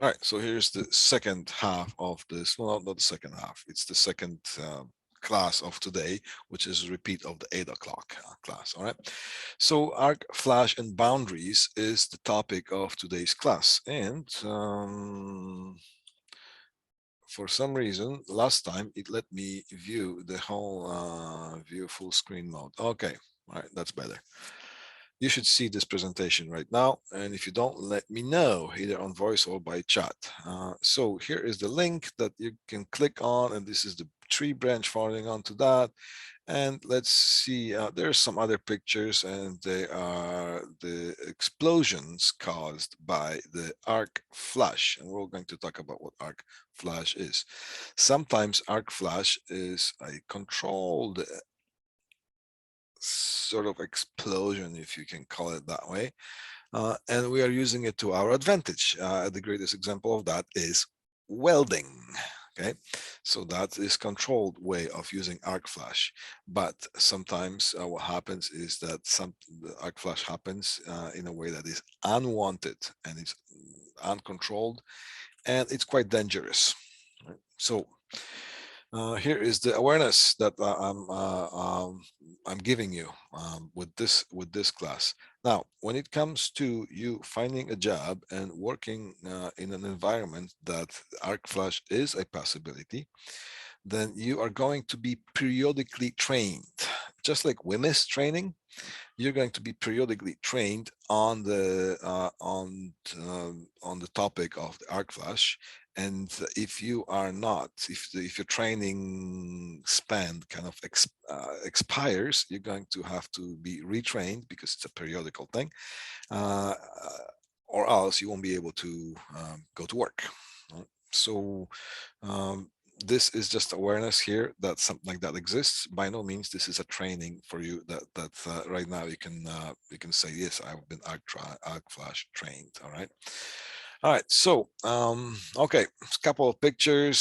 All right, so here's the second half of this. Well, not the second half. It's the second class of today, which is a repeat of the 8 o'clock class. All right. So arc, flash, and boundaries is the topic of today's class. And for some reason, last time it let me view the whole view full screen mode. Okay. All right, that's better. You should see this presentation right now. And if you don't, let me know either on voice or by chat. So here is the link that you can click on, and this is the tree branch falling onto that. And let's see, there's some other pictures, and they are the explosions caused by the arc flash. And we're going to talk about what arc flash is. Sometimes arc flash is a controlled sort of explosion, if you can call it that way. And we are using it to our advantage. The greatest example of that is welding. Okay, so that is controlled way of using arc flash. But sometimes what happens is that the arc flash happens in a way that is unwanted and it's uncontrolled, and it's quite dangerous. Right? So here is the awareness that I'm giving you with this class. Now, when it comes to you finding a job and working in an environment that arc flash is a possibility, then you are going to be periodically trained, just like WMIS training. You're going to be periodically trained on the topic of the arc flash. And if you are not, if your training span kind of expires, you're going to have to be retrained because it's a periodical thing, uh, or else you won't be able to go to work. So um, this is just awareness here that something like that exists. By no means this is a training for you that right now you can say, yes, I've been arc flash trained. All right, so okay, a couple of pictures,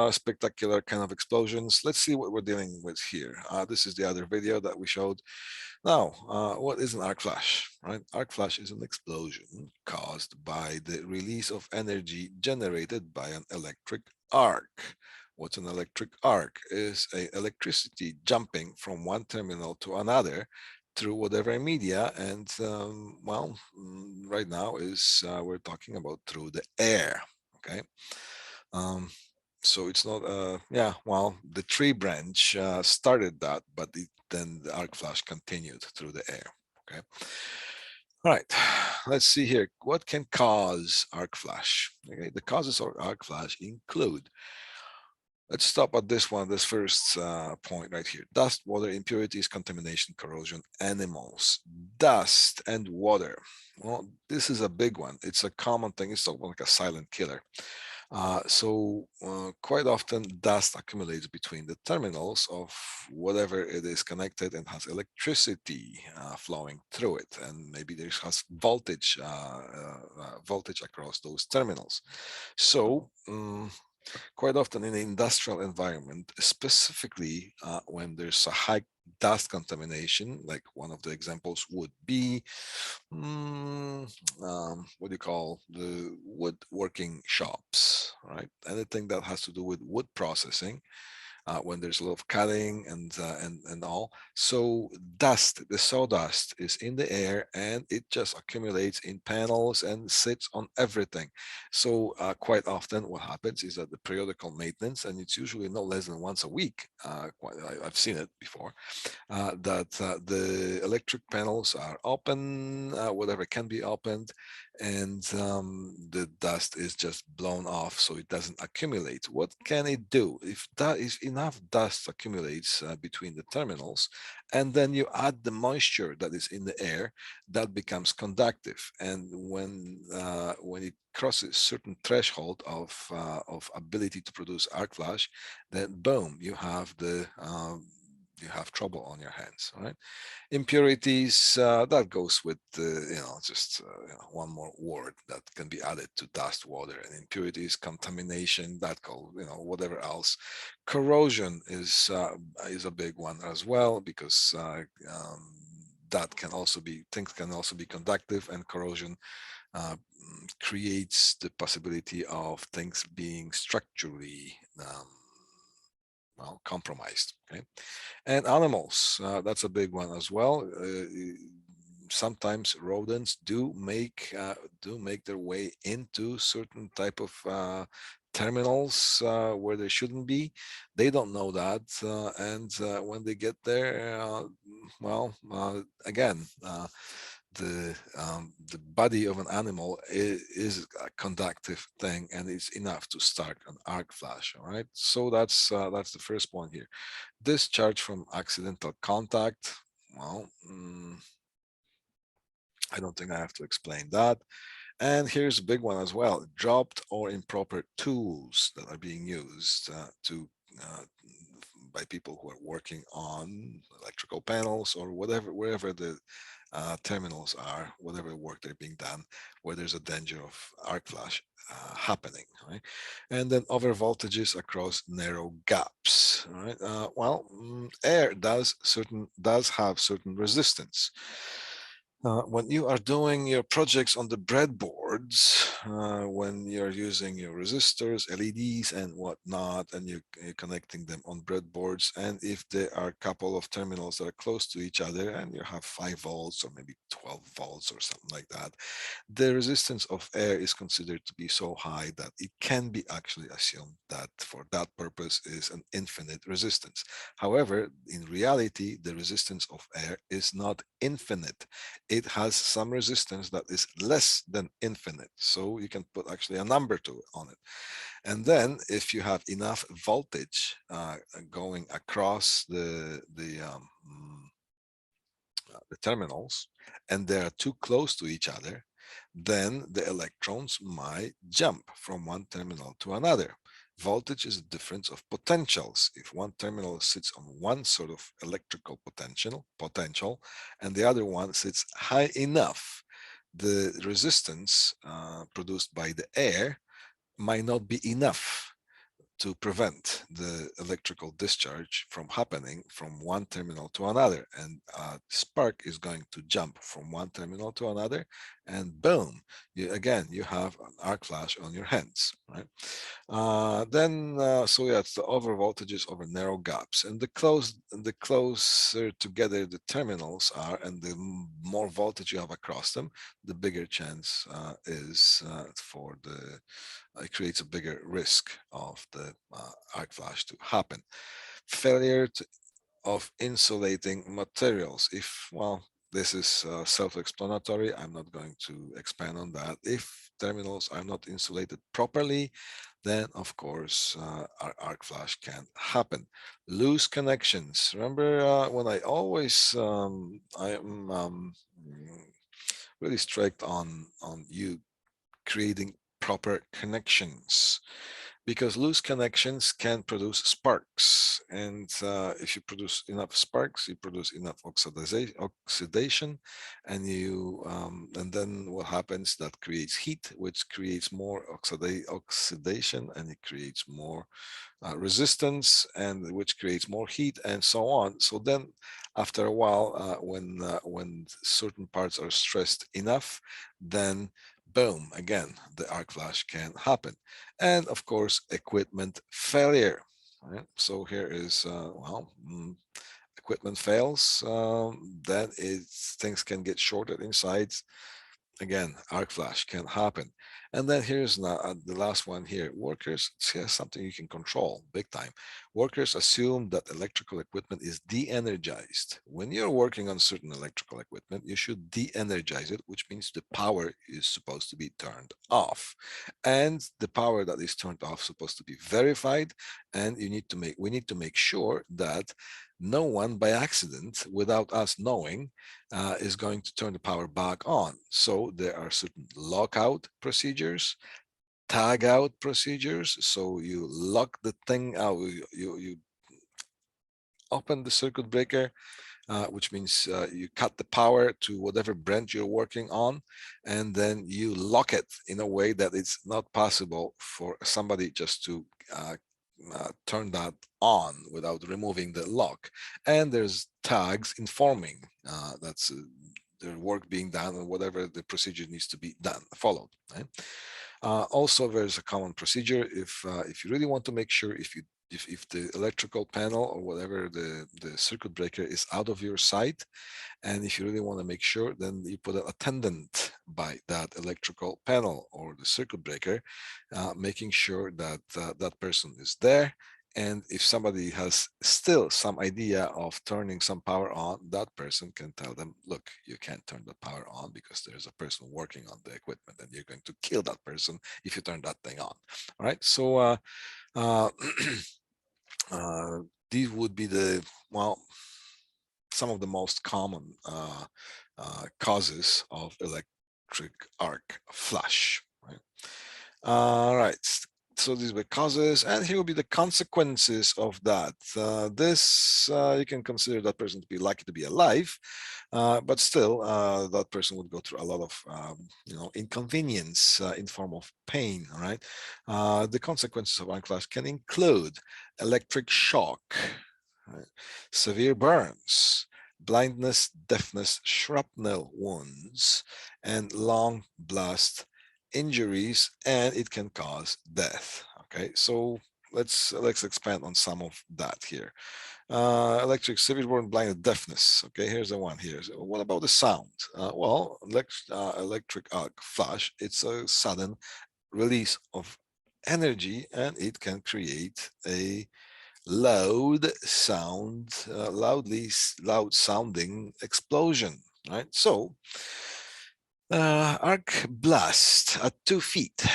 spectacular kind of explosions. Let's see what we're dealing with here. This is the other video that we showed. Now, what is an arc flash, right? Arc flash is an explosion caused by the release of energy generated by an electric arc. What's an electric arc? Is a electricity jumping from one terminal to another through whatever media, and well, right now is we're talking about through the air. Okay, um, so it's not yeah, well, the tree branch started that, but then the arc flash continued through the air. Okay, all right, let's see here what can cause arc flash. Okay, the causes of arc flash include, let's stop at this one, this first point right here. Dust, water, impurities, contamination, corrosion, animals. Dust and water. Well, this is a big one. It's a common thing. It's sort of like a silent killer. Quite often dust accumulates between the terminals of whatever it is connected and has electricity flowing through it, and maybe there has voltage across those terminals. So quite often in the industrial environment, specifically when there's a high dust contamination, like one of the examples would be, what do you call the woodworking shops, right? Anything that has to do with wood processing, when there's a lot of cutting and all. So dust, the sawdust is in the air and it just accumulates in panels and sits on everything. So quite often what happens is that the periodical maintenance, and it's usually no less than once a week, I've seen it before, that the electric panels are open, whatever can be opened, and the dust is just blown off so it doesn't accumulate. What can it do? If enough dust accumulates between the terminals, and then you add the moisture that is in the air, that becomes conductive. And when it crosses certain threshold of ability to produce arc flash, then boom, you have trouble on your hands. All right, impurities, that goes with just one more word that can be added to dust, water, and impurities. Contamination, that go, whatever else. Corrosion is a big one as well, because that can also be, things can also be conductive, and corrosion creates the possibility of things being structurally well, compromised. Okay, and animals, that's a big one as well. Sometimes rodents do make their way into certain type of terminals where they shouldn't be. They don't know that, and when they get there, well, again, the body of an animal is a conductive thing, and it's enough to start an arc flash. All right, so that's the first point here. Discharge from accidental contact. Well, I don't think I have to explain that. And here's a big one as well: dropped or improper tools that are being used uh, by people who are working on electrical panels or whatever, wherever the terminals are, whatever work they're being done, where there's a danger of arc flash happening, right? And then over voltages across narrow gaps, right? Well, air does have certain resistance. When you are doing your projects on the breadboards, when you're using your resistors, LEDs, and whatnot, and you're connecting them on breadboards, and if there are a couple of terminals that are close to each other, and you have 5 volts or maybe 12 volts or something like that, the resistance of air is considered to be so high that it can be actually assumed that for that purpose is an infinite resistance. However, in reality, the resistance of air is not infinite. It has some resistance that is less than infinite. So you can put actually a number on it. And then if you have enough voltage going across the terminals, and they are too close to each other, then the electrons might jump from one terminal to another. Voltage is a difference of potentials. If one terminal sits on one sort of electrical potential, and the other one sits high enough, the resistance produced by the air might not be enough to prevent the electrical discharge from happening from one terminal to another, and a spark is going to jump from one terminal to another, and boom, you have an arc flash on your hands, right? So yeah, it's the over voltages over narrow gaps, and the closer together the terminals are, and the more voltage you have across them, the bigger chance is for the it creates a bigger risk of the arc flash to happen. Failure of insulating materials. If, well, this is self-explanatory, I'm not going to expand on that. If terminals are not insulated properly, then of course our arc flash can happen. Loose connections. Remember when I am really strict on you creating proper connections, because loose connections can produce sparks, and if you produce enough sparks, you produce enough oxidation, and and then what happens, that creates heat, which creates more oxidation, and it creates more resistance, and which creates more heat, and so on. So then after a while, when certain parts are stressed enough, then boom, again, the arc flash can happen. And of course, equipment failure. Right? So here is, equipment fails, then things can get shorted inside. Again, arc flash can happen. And then here's the last one here. Workers, here's something you can control big time. Workers assume that electrical equipment is de-energized. When you're working on certain electrical equipment, you should de-energize it, which means the power is supposed to be turned off. And the power that is turned off is supposed to be verified. And we need to make sure that no one by accident, without us knowing, is going to turn the power back on. So there are certain lockout procedures, tag out procedures. So you lock the thing out, you open the circuit breaker, which means you cut the power to whatever branch you're working on, and then you lock it in a way that it's not possible for somebody just to turn that on without removing the lock. And there's tags informing that's the work being done and whatever the procedure needs to be done, followed. Right? Also, there's a common procedure if you really want to make sure if the electrical panel or whatever the circuit breaker is out of your sight, and if you really want to make sure, then you put an attendant by that electrical panel or the circuit breaker, making sure that that person is there. And if somebody has still some idea of turning some power on, that person can tell them, look, you can't turn the power on because there's a person working on the equipment and you're going to kill that person if you turn that thing on. All right. So uh, these would be well, some of the most common causes of electric arc flash. Right? All right. So these were causes, and here will be the consequences of that. This you can consider that person to be lucky to be alive, but still, that person would go through a lot of inconvenience in form of pain. All right. The consequences of arc flash can include electric shock, right? Severe burns, blindness, deafness, shrapnel wounds, and long blast injuries, and it can cause death. Okay, so let's expand on some of that here. Electric severe burn, blindness, deafness. Okay, here's the one here. So what about the sound? Well, electric arc flash, it's a sudden release of energy, and it can create a loud loud sounding explosion, right? So arc blast at 2 feet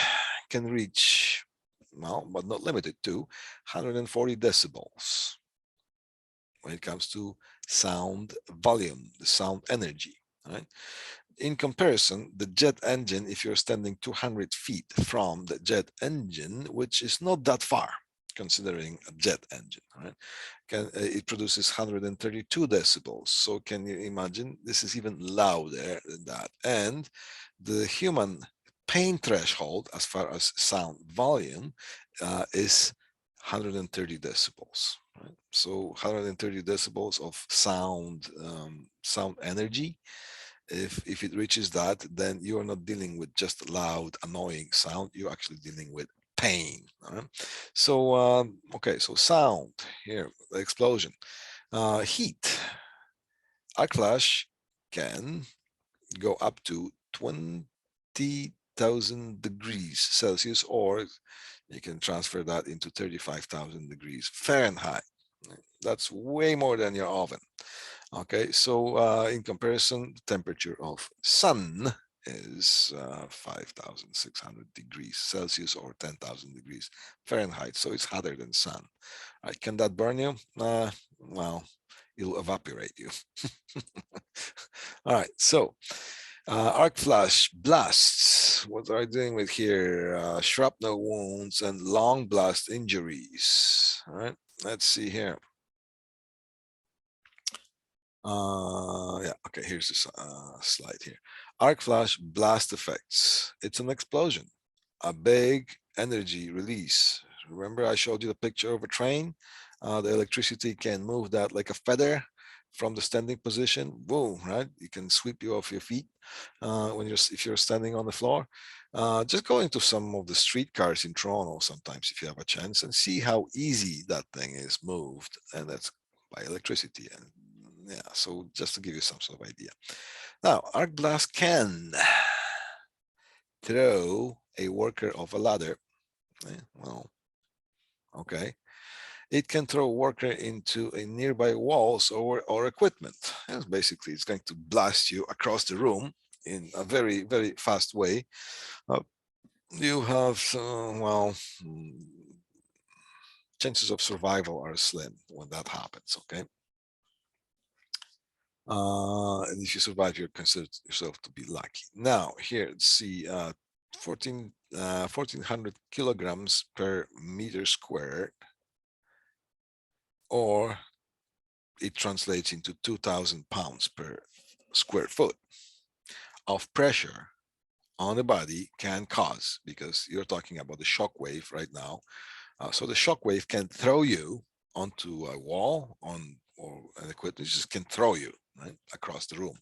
can reach, well, but not limited to 140 decibels when it comes to sound volume, the sound energy, right? In comparison, the jet engine, if you're standing 200 feet from the jet engine, which is not that far, considering a jet engine, right? It produces 132 decibels. So can you imagine? This is even louder than that. And the human pain threshold, as far as sound volume, is 130 decibels. Right? So 130 decibels of sound energy. If it reaches that, then you are not dealing with just loud, annoying sound. You're actually dealing with pain. Right? So okay, so sound here, the explosion, heat. Arc flash can go up to 20,000 degrees Celsius, or you can transfer that into 35,000 degrees Fahrenheit. That's way more than your oven. Okay, so in comparison, the temperature of sun is 5,600 degrees Celsius or 10,000 degrees Fahrenheit. So it's hotter than sun. Right, can that burn you? Well, it'll evaporate you. All right, so arc flash blasts. What are I doing with here? Shrapnel wounds and long blast injuries. All right, let's see here. Yeah, okay, here's this slide here. Arc flash blast effects. It's an explosion, a big energy release. Remember I showed you the picture of a train? The electricity can move that like a feather from the standing position. Boom, right? You can sweep you off your feet if you're standing on the floor. Just go into some of the streetcars in Toronto sometimes if you have a chance and see how easy that thing is moved, and that's by electricity. And yeah, so just to give you some sort of idea. Now, arc blast can throw a worker off a ladder. Well, okay. It can throw a worker into a nearby walls or equipment. And basically, it's going to blast you across the room in a very, very fast way. You have, well, chances of survival are slim when that happens, okay? And if you survive, you consider yourself to be lucky. Now, here, let's see, 1,400 kilograms per meter squared, or it translates into 2,000 pounds per square foot of pressure on the body can cause, because you're talking about the shock wave right now. So the shock wave can throw you onto a wall or an equipment, just can throw you right across the room.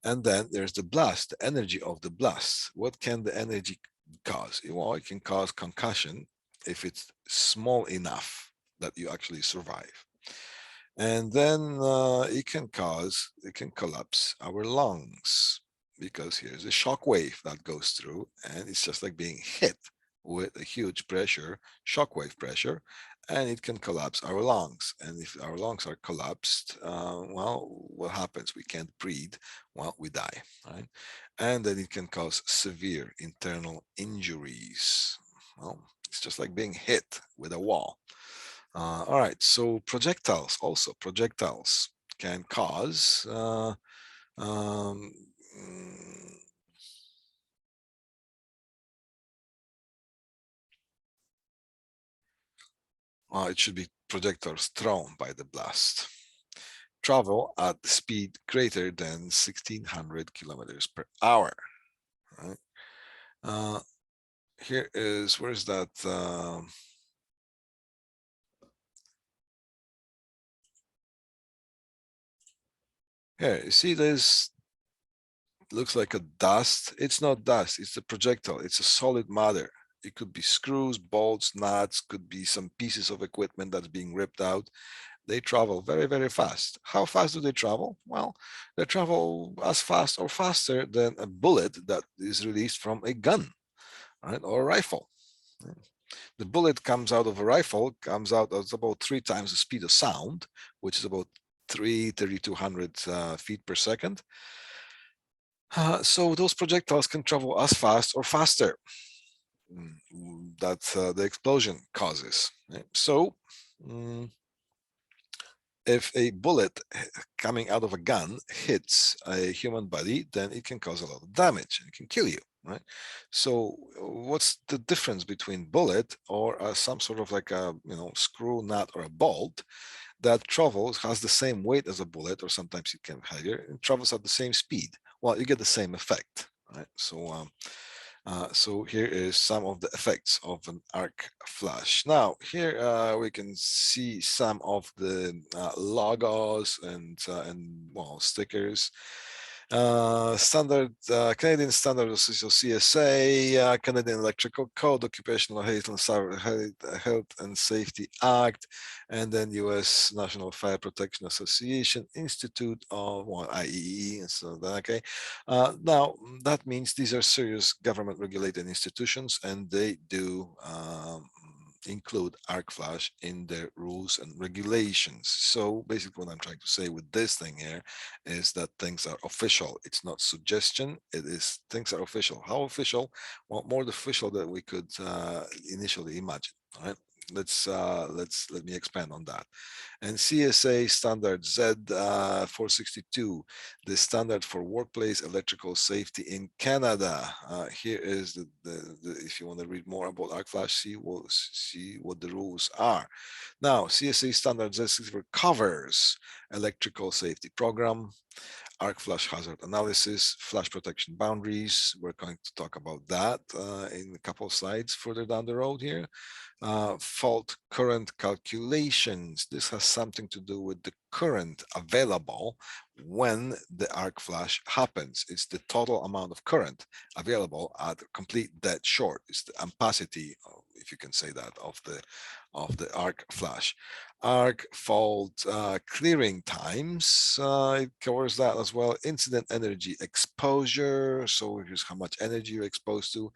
And then there's the blast, the energy of the blast. What can the energy cause? Well, it can cause concussion if it's small enough that you actually survive. And then it can collapse our lungs because here's a shock wave that goes through, and it's just like being hit with a huge pressure, shockwave pressure, and it can collapse our lungs. And if our lungs are collapsed, well, what happens? We can't breathe. Well, we die, right? And then it can cause severe internal injuries. Well, it's just like being hit with a wall. All right, so projectiles can cause um, mm, it should be projectiles thrown by the blast. Travel at speed greater than 1600 kilometers per hour. Right? Uh, Here is, where's that? Here, you see this looks like a dust. It's not dust, it's a projectile. It's a solid matter. It could be screws, bolts, nuts, could be some pieces of equipment that's being ripped out. They travel very, very fast. How fast do they travel? Well, they travel as fast or faster than a bullet that is released from a gun, right, or a rifle. The bullet comes out of a rifle, comes out at about 3 times the speed of sound, which is about 3,200 feet per second. So those projectiles can travel as fast or faster that the explosion causes. Right? So mm, if a bullet coming out of a gun hits a human body, then it can cause a lot of damage and it can kill you, right? So what's the difference between bullet or some sort of like a screw, nut, or a bolt that travels, has the same weight as a bullet, or sometimes it can higher, and travels at the same speed? Well, you get the same effect, right? So here is some of the effects of an arc flash. Now here we can see some of the logos and well, stickers. Canadian Standard Association, CSA, Canadian Electrical Code, Occupational Health and Safety Act, and then U.S. National Fire Protection Association, Institute of, well, IEE, and so that, okay. Now, that means these are serious government regulated institutions, and they do include arc flash in their rules and regulations. So basically what I'm trying to say with this thing here is that things are official. It's not suggestion, it is things are official. How official? Well, more official than we could initially imagine. All right, let me expand on that. And CSA standard Z462, the standard for workplace electrical safety in Canada. Here is if you want to read more about arc flash, see what the rules are. Now, CSA standard Z64 covers electrical safety program, arc flash hazard analysis, flash protection boundaries. We're going to talk about that in a couple of slides further down the road here. Fault current calculations. This has something to do with the current available when the arc flash happens. It's the total amount of current available at complete dead short. It's the ampacity, if you can say that, of the arc flash. Arc fault clearing times, it covers that as well. Incident energy exposure, so here's how much energy you're exposed to,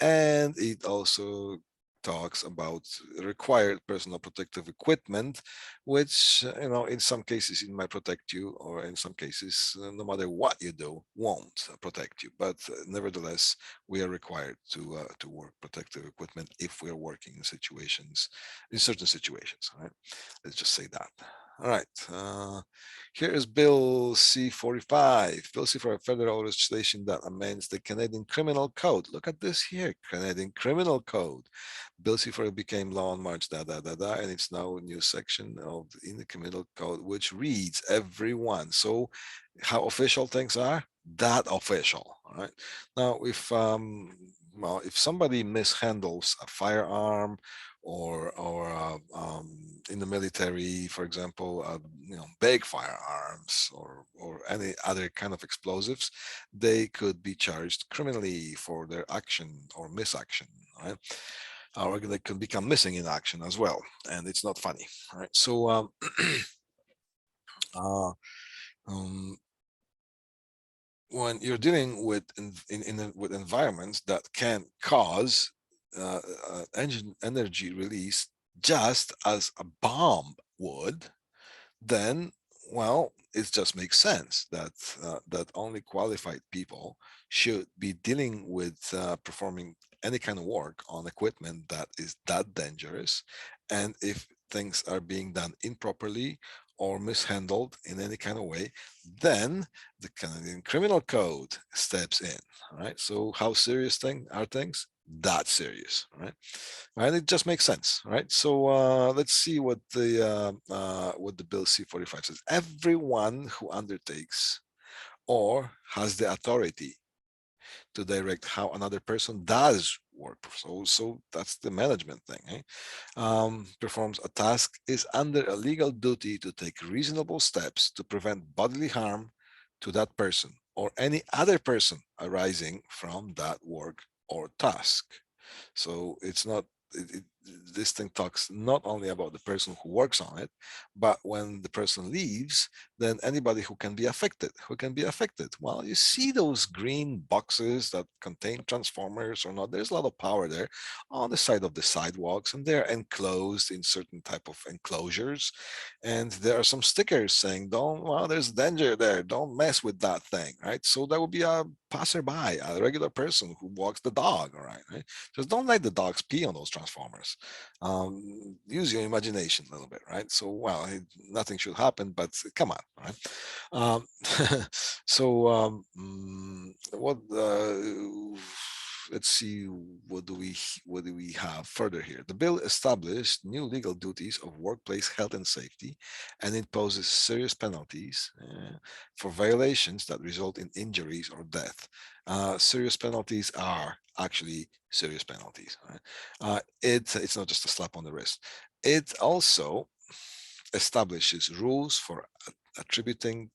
and it also talks about required personal protective equipment, which in some cases it might protect you, or in some cases no matter what you do won't protect you, but nevertheless we are required to work protective equipment if we're working in certain situations. All right, let's just say that. All right, here is Bill C-45. Bill C-45, federal legislation that amends the Canadian Criminal Code. Look at this here, Canadian Criminal Code. Bill C-45 became law on March, and it's now a new section in the Criminal Code, which reads everyone. So how official things are? That official, all right? Now, if somebody mishandles a firearm or in the military, for example, big firearms or any other kind of explosives, they could be charged criminally for their action or misaction, right? Or they could become missing in action as well, and it's not funny, right? So uh, um, when you're dealing with with environments that can cause engine energy release just as a bomb would, then, well, it just makes sense that that only qualified people should be dealing with performing any kind of work on equipment that is that dangerous. And if things are being done improperly or mishandled in any kind of way, then the Canadian Criminal Code steps in. Right. So how serious are things? That serious, right? And it just makes sense, right? So let's see what the bill C-45 says. Everyone who undertakes or has the authority to direct how another person does work. So that's the management thing. Eh? Performs a task is under a legal duty to take reasonable steps to prevent bodily harm to that person or any other person arising from that work or task. So it's not this thing talks not only about the person who works on it, but when the person leaves, then anybody who can be affected, well, you see those green boxes that contain transformers or not, there's a lot of power there on the side of the sidewalks, and they're enclosed in certain type of enclosures, and there are some stickers saying, don't, well, there's danger there, don't mess with that thing, right? So that would be a passerby, a regular person who walks the dog, all right? Just don't let the dogs pee on those transformers. Use your imagination a little bit, right? So, well, nothing should happen, but come on, right? Um, so, what? Let's see. What do we have further here? The bill established new legal duties of workplace health and safety, and imposes serious penalties for violations that result in injuries or death. Serious penalties are actually serious penalties. Right? It's not just a slap on the wrist. It also establishes rules for attributing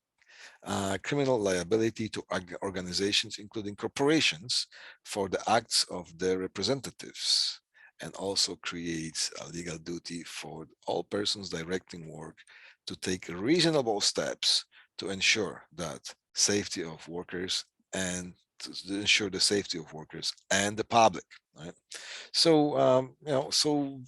criminal liability to organizations, including corporations, for the acts of their representatives, and also creates a legal duty for all persons directing work to take reasonable steps to ensure that safety of workers and to ensure the safety of workers and the public, right? So, so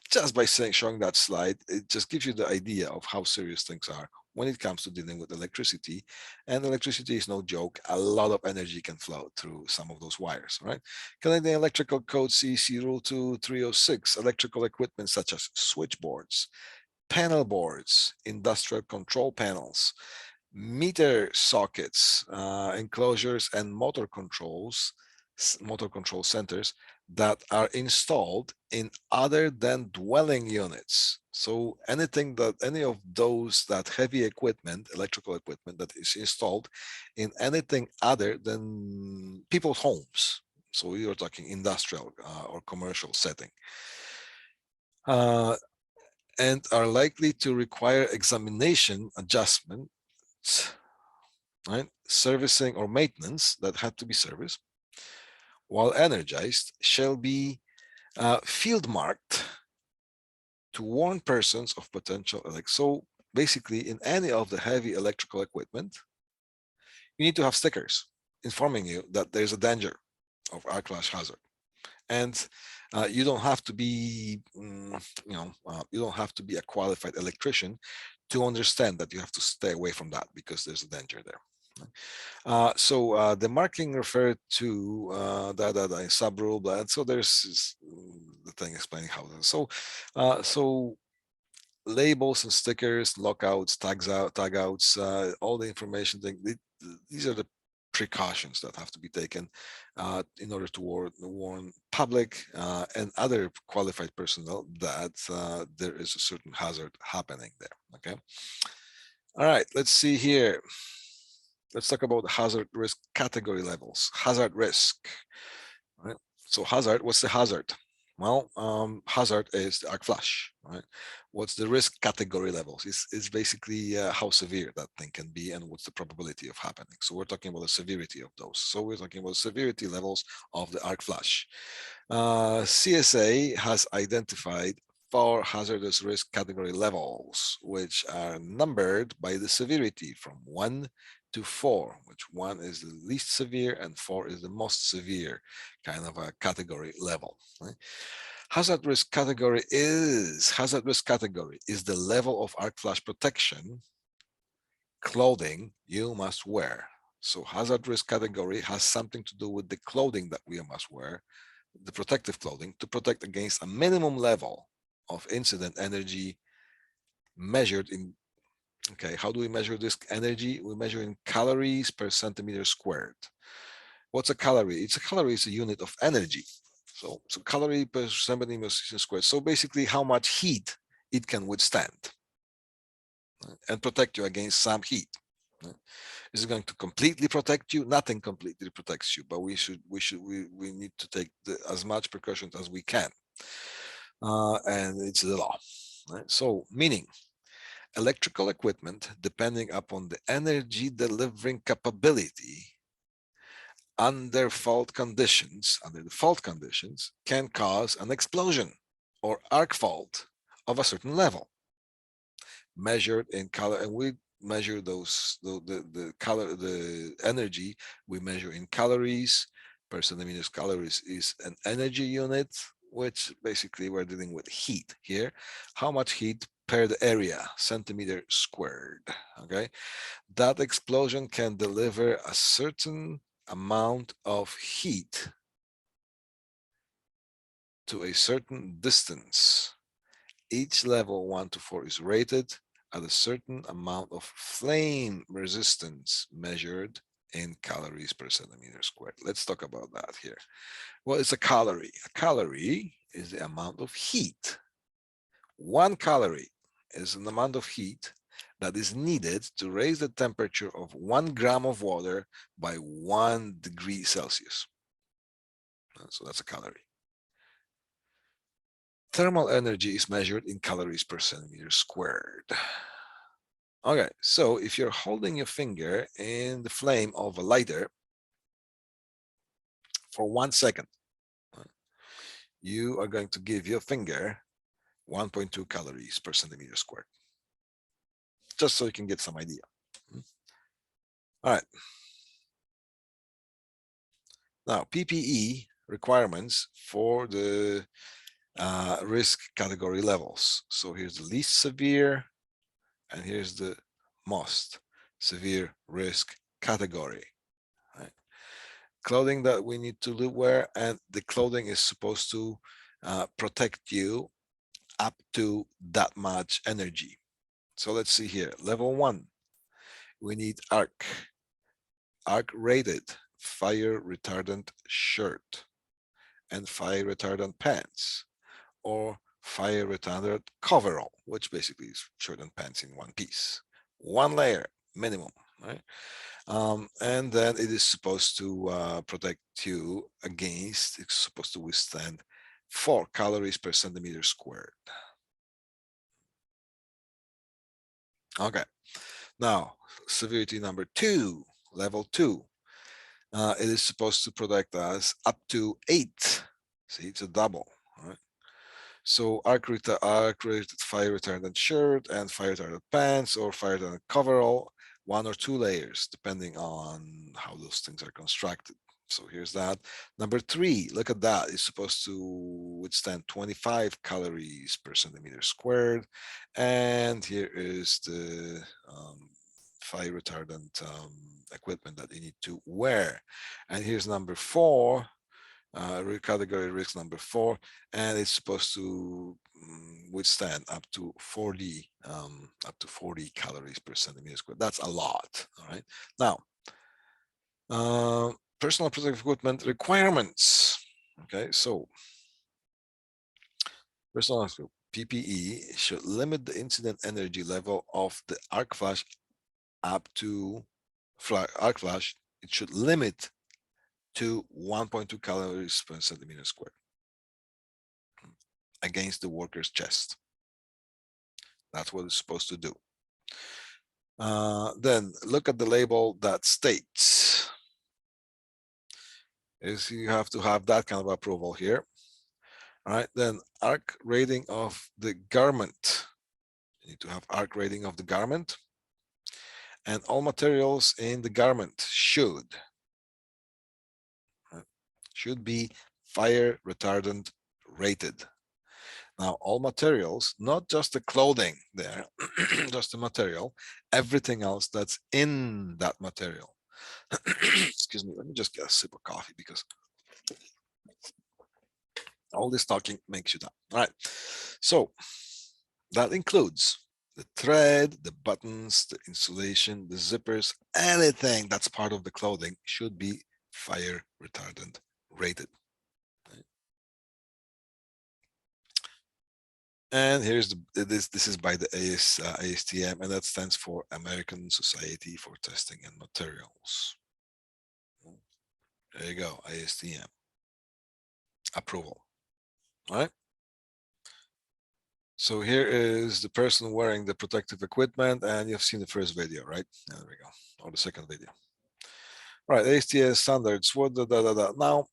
just by showing that slide, it just gives you the idea of how serious things are when it comes to dealing with electricity. And electricity is no joke. A lot of energy can flow through some of those wires, right? Canadian Electrical Code CEC Rule 2306, electrical equipment such as switchboards, panel boards, industrial control panels, meter sockets, enclosures, and motor control centers that are installed in other than dwelling units. So any of those, that heavy equipment, electrical equipment that is installed in anything other than people's homes. So you're talking industrial or commercial setting. And are likely to require examination, adjustment, right, servicing or maintenance that had to be serviced while energized shall be field marked to warn persons of potential so basically in any of the heavy electrical equipment, you need to have stickers informing you that there's a danger of arc flash hazard. And you don't have to be, you don't have to be a qualified electrician to understand that you have to stay away from that because there's a danger there. So the marking referred to subrule, and so there's the thing explaining how. So labels and stickers, lockouts, tagouts, all the information. These are the precautions that have to be taken in order to warn public and other qualified personnel that there is a certain hazard happening there. Okay. All right. Let's see here. Let's talk about hazard risk category levels. Hazard risk. Right. So hazard. What's the hazard? Well, hazard is the arc flash, right? What's the risk category levels? Is basically how severe that thing can be and what's the probability of happening. So we're talking about the severity of those. So we're talking about severity levels of the arc flash. CSA has identified 4 hazardous risk category levels, which are numbered by the severity from 1 to 4, which 1 is the least severe and 4 is the most severe kind of a category level. Right? Hazard risk category is the level of arc flash protection clothing you must wear. So hazard risk category has something to do with the clothing that we must wear, the protective clothing, to protect against a minimum level of incident energy measured in, okay, how do we measure this energy? We measure in calories per centimeter squared. What's a calorie? It's a calorie is a unit of energy. So calorie per centimeter squared. So basically how much heat it can withstand, right, and protect you against some heat. Right? Is it going to completely protect you? Nothing completely protects you, but we need to take as much precautions as we can. And it's the law. Right? So meaning electrical equipment, depending upon the energy delivering capability under the fault conditions, can cause an explosion or arc fault of a certain level, measured in color. And we measure those the color, the energy we measure in calories per centimeters. Calories is an energy unit, which basically we're dealing with heat here. How much heat per the area, centimeter squared. Okay, that explosion can deliver a certain amount of heat to a certain distance. Each level 1 to 4 is rated at a certain amount of flame resistance measured in calories per centimeter squared. Let's talk about that here. Well, it's a calorie. A calorie is the amount of heat. 1 calorie is an amount of heat that is needed to raise the temperature of 1 gram of water by 1 degree Celsius. So that's a calorie. Thermal energy is measured in calories per centimeter squared. Okay, so if you're holding your finger in the flame of a lighter for 1 second, you are going to give your finger 1.2 calories per centimeter squared, just so you can get some idea. All right. Now, PPE requirements for the risk category levels. So here's the least severe, and here's the most severe risk category. Right? Clothing that we need to wear, and the clothing is supposed to protect you up to that much energy. So let's see here. Level 1, we need arc rated fire retardant shirt and fire retardant pants, or fire retardant coverall, which basically is shirt and pants in one piece, 1 layer minimum, right? And then it is supposed to protect you against, it's supposed to withstand 4 calories per centimeter squared. Okay, now severity number 2, level 2, it is supposed to protect us up to 8. See, it's a double, right? So arc rated fire retardant shirt and fire retardant pants or fire retardant coverall, 1 or 2 layers, depending on how those things are constructed. So here's that. Number 3, look at that. It's supposed to withstand 25 calories per centimeter squared. And here is the fire retardant equipment that you need to wear. And here's number 4, category risk number 4, and it's supposed to withstand up to 40 calories per centimeter squared. That's a lot. All right. Now, personal protective equipment requirements. Okay, so personal PPE should limit the incident energy level of the arc flash up to arc flash. It should limit to 1.2 calories per centimeter squared. against the worker's chest. That's what it's supposed to do. Then look at the label that states, is you have to have that kind of approval here. All right, then arc rating of the garment. You need to have arc rating of the garment, and all materials in the garment should be fire retardant rated. Now, all materials, not just the clothing there, just the material, everything else that's in that material. Excuse me, let me just get a sip of coffee because all this talking makes you dumb. All right, so that includes the thread, the buttons, the insulation, the zippers, anything that's part of the clothing should be fire retardant rated. And here's this is by the ASTM, and that stands for American Society for Testing and Materials. There you go, ASTM approval. All right. So here is the person wearing the protective equipment, and you've seen the first video, right? There we go, or the second video. All right, ASTM standards. What now?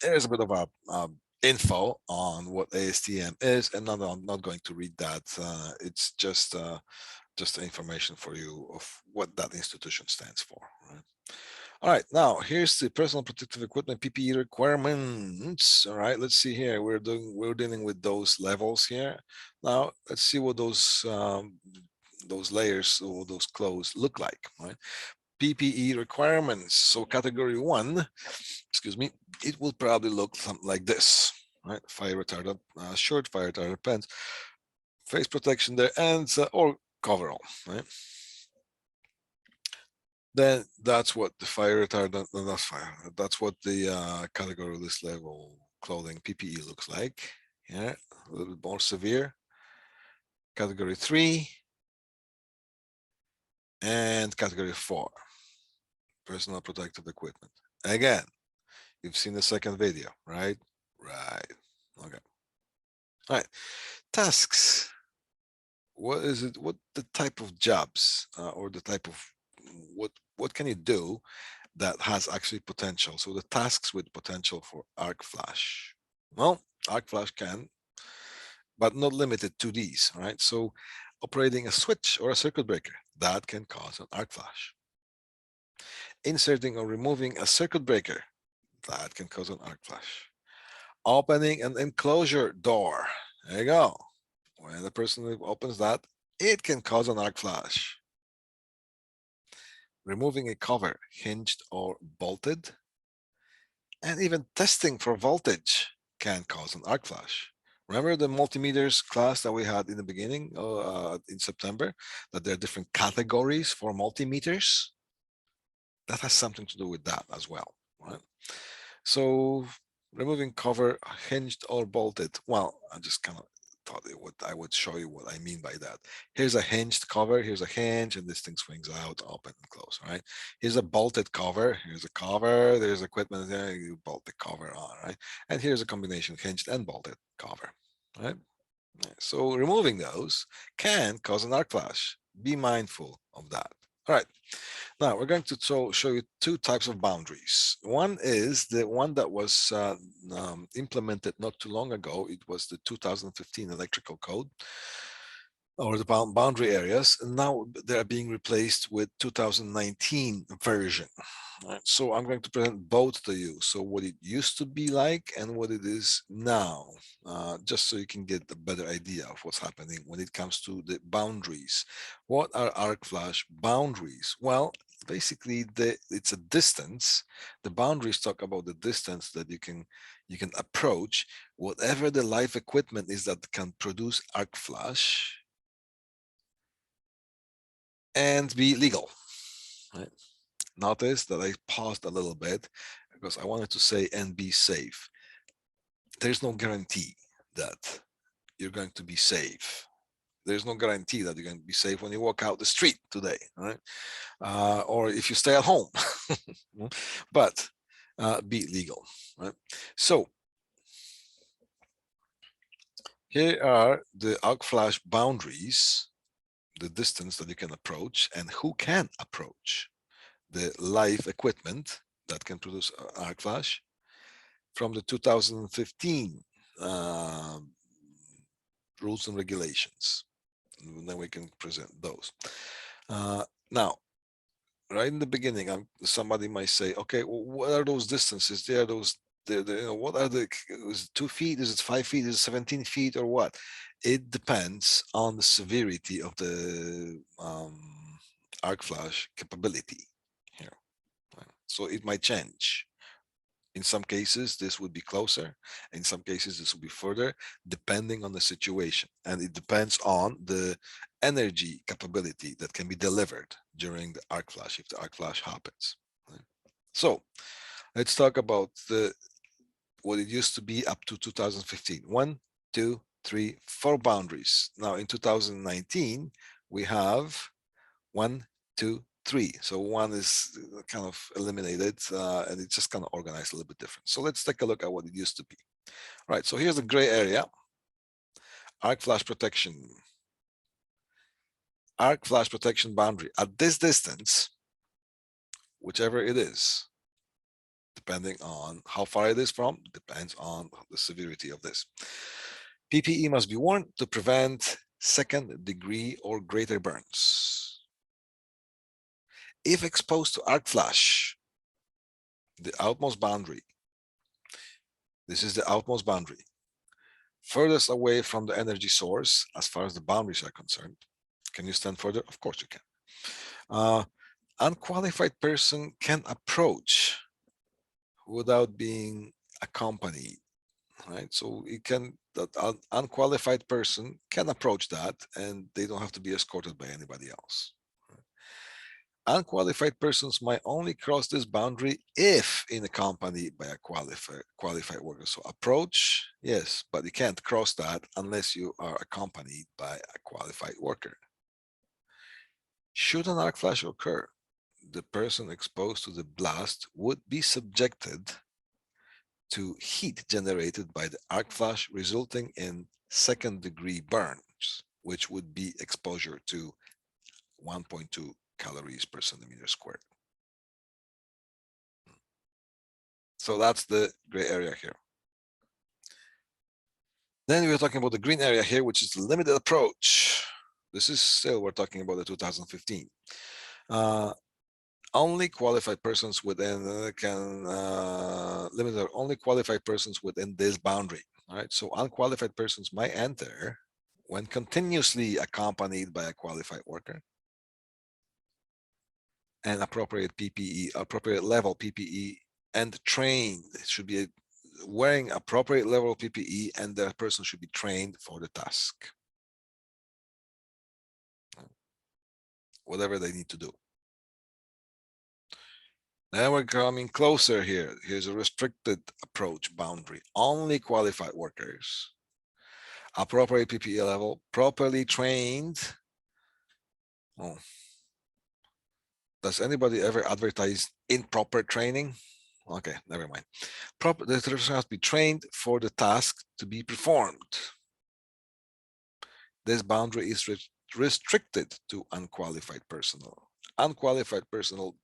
There's a bit of a info on what ASTM is, and I'm not going to read that. It's just information for you of what that institution stands for. Right? All right, now here's the personal protective equipment PPE requirements. All right, let's see here. We're dealing with those levels here. Now let's see what those layers or those clothes look like. Right, PPE requirements. So category 1, excuse me, it will probably look something like this. Right, fire retardant shirt, fire retardant pants, face protection there, and or coverall. Right. Then that's what the fire retardant, no, that's fire. That's what the category list level clothing PPE looks like. Yeah, a little bit more severe. Category 3 and category 4, personal protective equipment. Again, you've seen the second video, right? Right. Okay. All right. Tasks. What is it? What the type of jobs or the type of what can you do that has actually potential? So the tasks with potential for arc flash. Well, arc flash can, but not limited to these, right? So operating a switch or a circuit breaker, that can cause an arc flash. Inserting or removing a circuit breaker, that can cause an arc flash. Opening an enclosure door, there you go. When the person opens that, it can cause an arc flash. Removing a cover, hinged or bolted, and even testing for voltage can cause an arc flash. Remember the multimeters class that we had in the beginning in September, that there are different categories for multimeters? That has something to do with that as well, right? So removing cover, hinged or bolted. Well, I just kind of thought what I would show you what I mean by that. Here's a hinged cover, here's a hinge, and this thing swings out, open and close, right? Here's a bolted cover, here's a cover, there's equipment there, you bolt the cover on, right? And here's a combination hinged and bolted cover, right? So removing those can cause an arc flash. Be mindful of that. All right. Now we're going to show you two types of boundaries. One is the one that was implemented not too long ago. It was the 2015 electrical code, or the boundary areas, and now they're being replaced with 2019 version. Right, so I'm going to present both to you. So what it used to be like and what it is now, just so you can get a better idea of what's happening when it comes to the boundaries. What are arc flash boundaries? Well, basically it's a distance. The boundaries talk about the distance that you can approach whatever the live equipment is that can produce arc flash and be legal. Right? Notice that I paused a little bit because I wanted to say and be safe. There's no guarantee that you're going to be safe. There's no guarantee that you're going to be safe when you walk out the street today, right? Or if you stay at home. But be legal, right? So Here are the arc flash boundaries, the distance that you can approach and who can approach the live equipment that can produce arc flash from the 2015 rules and regulations. And then we can present those. Now, right in the beginning, somebody might say, okay, well, what are those distances? There are those, what are the, is it 2 feet? Is it 5 feet? Is it 17 feet or what? It depends on the severity of the arc flash capability here. So it might change. In some cases, this would be closer. In some cases, this will be further, depending on the situation. And it depends on the energy capability that can be delivered during the arc flash, if the arc flash happens. So let's talk about what it used to be up to 2015. 1, 2, 3, 4 boundaries. Now in 2019, we have 1, 2, 3. So 1 is kind of eliminated and it's just kind of organized a little bit different. So let's take a look at what it used to be. All right, so here's the gray area. Arc flash protection. Arc flash protection boundary at this distance, whichever it is, depending on how far it is from, depends on the severity of this. PPE must be worn to prevent second degree or greater burns. If exposed to arc flash, the outmost boundary, this is the outmost boundary, furthest away from the energy source as far as the boundaries are concerned. Can you stand further? Of course you can. Unqualified person can approach without being accompanied, right? So it can, that unqualified person can approach that and they don't have to be escorted by anybody else. Unqualified persons might only cross this boundary if accompanied by a qualified worker. So approach, yes, but you can't cross that unless you are accompanied by a qualified worker. Should an arc flash occur, the person exposed to the blast would be subjected to heat generated by the arc flash, resulting in second-degree burns, which would be exposure to 1.2 calories per centimeter squared. So that's the gray area here. Then we're talking about the green area here, which is the limited approach. This is still, we're talking about the 2015. Only qualified persons within only qualified persons within this boundary. All right, so unqualified persons might enter when continuously accompanied by a qualified worker and appropriate PPE, appropriate level PPE, and trained. It should be wearing appropriate level PPE, and the person should be trained for the task, whatever they need to do. Now we're coming closer here. Here's a restricted approach boundary. Only qualified workers, appropriate PPE level, properly trained. Oh. Does anybody ever advertise improper training? Okay, never mind. The person has to be trained for the task to be performed. This boundary is restricted to unqualified personnel. Unqualified personnel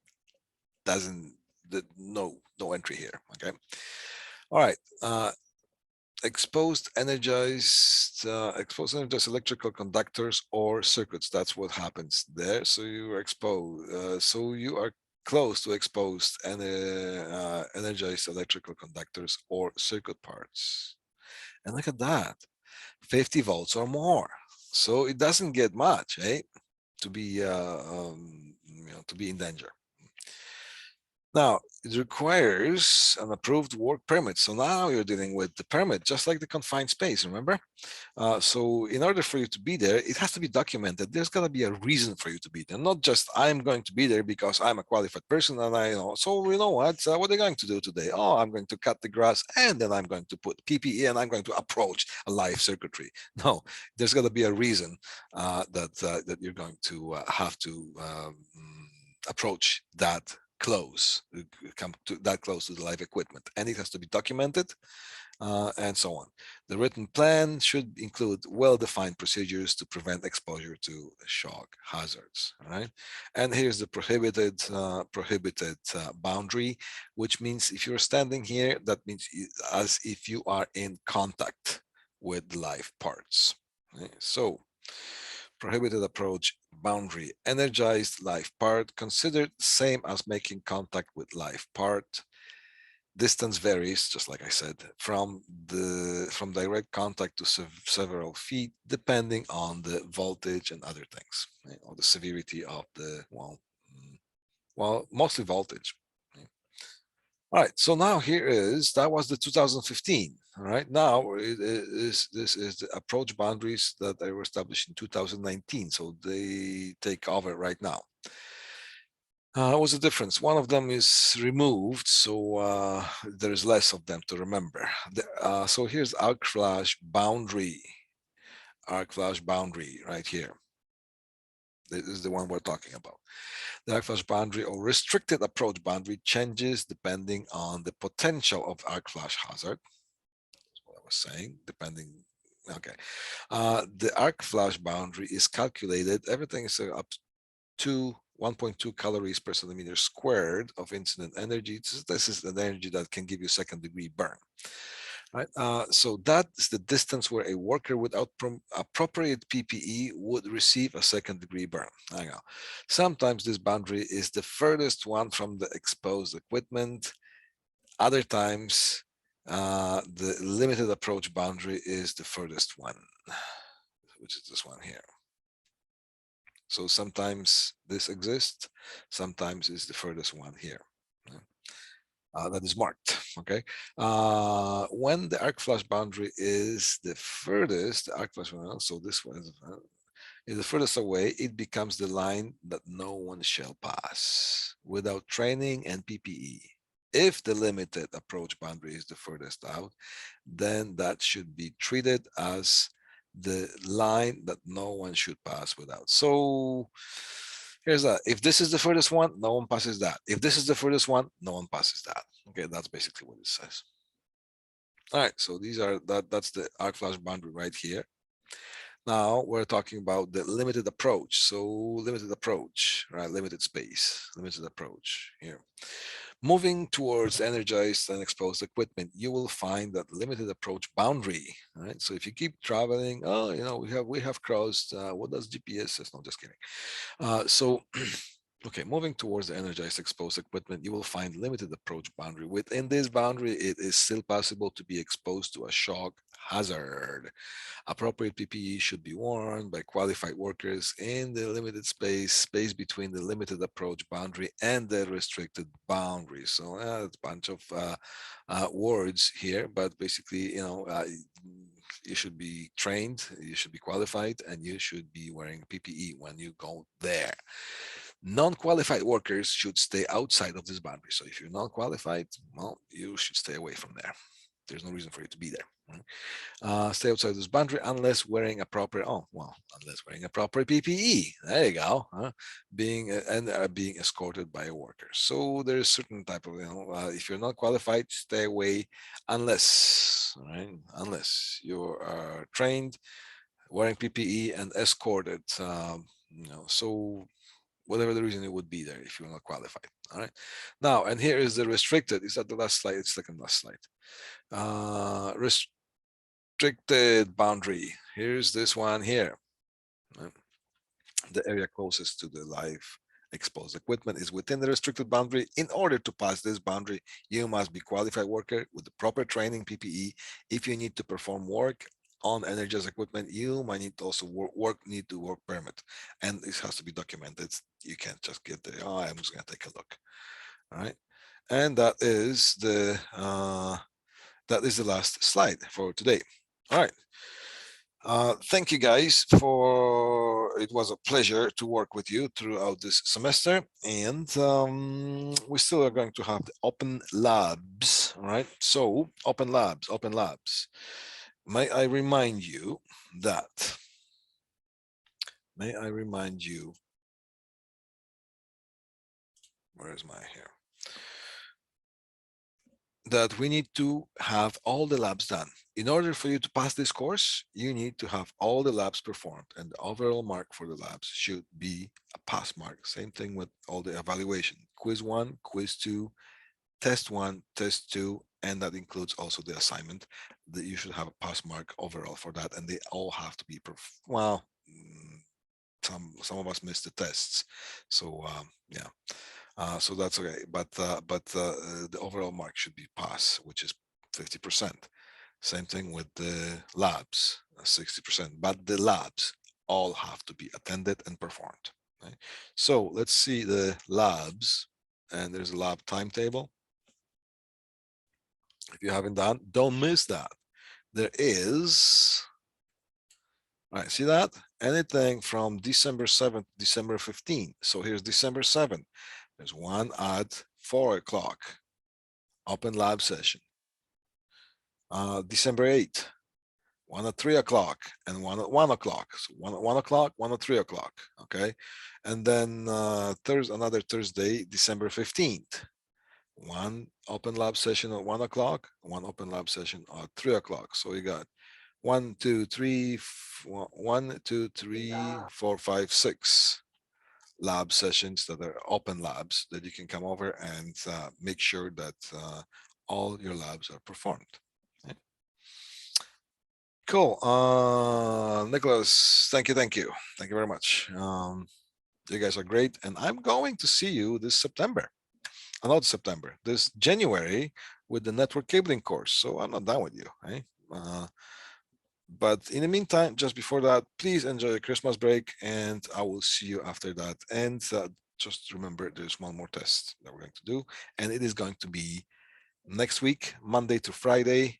doesn't, no entry here. Okay. All right. Exposed energized electrical conductors or circuits. That's what happens there. So you are exposed. So you are close to exposed and energized electrical conductors or circuit parts. And look at that, 50 volts or more. So it doesn't get much, eh? To be to be in danger. Now, it requires an approved work permit. So now you're dealing with the permit, just like the confined space, remember? So in order for you to be there, it has to be documented. There's got to be a reason for you to be there, not just I'm going to be there because I'm a qualified person and I know. So you know what are you going to do today? Oh, I'm going to cut the grass and then I'm going to put PPE and I'm going to approach a live circuitry. No, there's got to be a reason that you're going to have to approach that close, come to that close to the live equipment, and it has to be documented and so on. The written plan should include well-defined procedures to prevent exposure to shock hazards. All right, and here's the prohibited boundary, which means if you're standing here, that means as if you are in contact with live parts. Okay? So prohibited approach boundary, energized live part, considered same as making contact with live part. Distance varies, just like I said, from direct contact to several feet, depending on the voltage and other things, right? Or the severity of the mostly voltage. Right? All right, so now that was the 2015. All right, now this is the approach boundaries that they were established in 2019, so they take over right now. What's the difference? One of them is removed, so there's less of them to remember. So here's arc flash boundary right here. This is the one we're talking about. The arc flash boundary or restricted approach boundary changes depending on the potential of arc flash hazard. That's what I was saying, depending. Okay. The arc flash boundary is calculated, everything is up to 1.2 calories per centimeter squared of incident energy. This is an energy that can give you second-degree burn. Right. So that is the distance where a worker without appropriate PPE would receive a second-degree burn. Hang on. Sometimes this boundary is the furthest one from the exposed equipment. Other times, the limited approach boundary is the furthest one, which is this one here. So sometimes this exists, sometimes it's the furthest one here. That is marked, okay? When the arc flash boundary is the furthest, the arc flash, so this one is the furthest away, it becomes the line that no one shall pass without training and PPE. If the limited approach boundary is the furthest out, then that should be treated as the line that no one should pass without. So here's that. If this is the furthest one, no one passes that. If this is the furthest one, no one passes that. Okay, that's basically what it says. All right, so that's the arc flash boundary right here. Now we're talking about the limited approach. So limited approach, right? Limited space, limited approach here. Moving towards energized and exposed equipment, you will find that limited approach boundary, right? So if you keep traveling, we have crossed, what does GPS says? No, just kidding. Okay, moving towards the energized exposed equipment, you will find limited approach boundary. Within this boundary, it is still possible to be exposed to a shock hazard. Appropriate PPE should be worn by qualified workers in the limited space between the limited approach boundary and the restricted boundary. So it's a bunch of words here, but basically, you should be trained, you should be qualified, and you should be wearing PPE when you go there. Non-qualified workers should stay outside of this boundary. So if you're non-qualified, well, you should stay away from there. There's no reason for you to be there. Stay outside this boundary unless wearing a proper PPE. There you go. Being escorted by a worker. So there's certain type of, if you're not qualified, stay away unless you are trained, wearing PPE and escorted. So whatever the reason, it would be there if you're not qualified. All right. Now, and here is the restricted. Is that the last slide? It's second last slide. Restricted boundary. Here's this one here. The area closest to the live exposed equipment is within the restricted boundary. In order to pass this boundary, you must be qualified worker with the proper training, PPE. If you need to perform work on energized equipment, you might need to also need to work permit, and this has to be documented. You can't just get there. Oh, I'm just gonna take a look. All right, and that is the last slide for today. All right. Thank you guys it was a pleasure to work with you throughout this semester, and we still are going to have the open labs. All right, so open labs. May I remind you that where is my here? that we need to have all the labs done. In order for you to pass this course, you need to have all the labs performed, and the overall mark for the labs should be a pass mark. Same thing with all the evaluation. Quiz 1, quiz 2, test 1, test 2, and that includes also the assignment. That you should have a pass mark overall for that, and they all have to be well. Some of us missed the tests, so yeah. So that's okay, but the overall mark should be pass, which is 50%. Same thing with the labs, 60%. But the labs all have to be attended and performed. Right? So let's see the labs, and there's a lab timetable. If you haven't done, don't miss that. There is, all right, see that? Anything from December 7th, December 15th. So here's December 7th. There's one at 4 o'clock, open lab session. December 8th, one at 3 o'clock and one at 1 o'clock. So one at 1 o'clock, one at 3 o'clock. Okay. And then another Thursday, December 15th. One open lab session at 1 o'clock, one open lab session at 3 o'clock. So you got 1, 2, 3, 1, 2, 3, 4, 5, 6 lab sessions that are open labs that you can come over and make sure that all your labs are performed. Okay. Cool. Nicholas, thank you, thank you. Thank you very much. You guys are great. And I'm going to see you this September. Not September, this January with the network cabling course. So I'm not done with you, right? But in the meantime, just before that, please enjoy your Christmas break, and I will see you after that. And just remember, there's one more test that we're going to do, and it is going to be next week, Monday to Friday,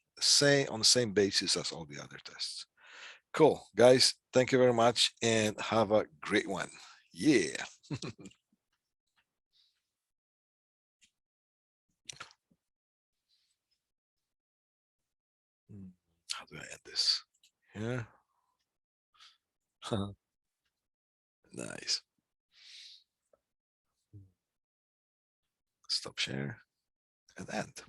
on the same basis as all the other tests. Cool, guys. Thank you very much, and have a great one. Yeah. How do I end this? Yeah. Nice. Stop share and end.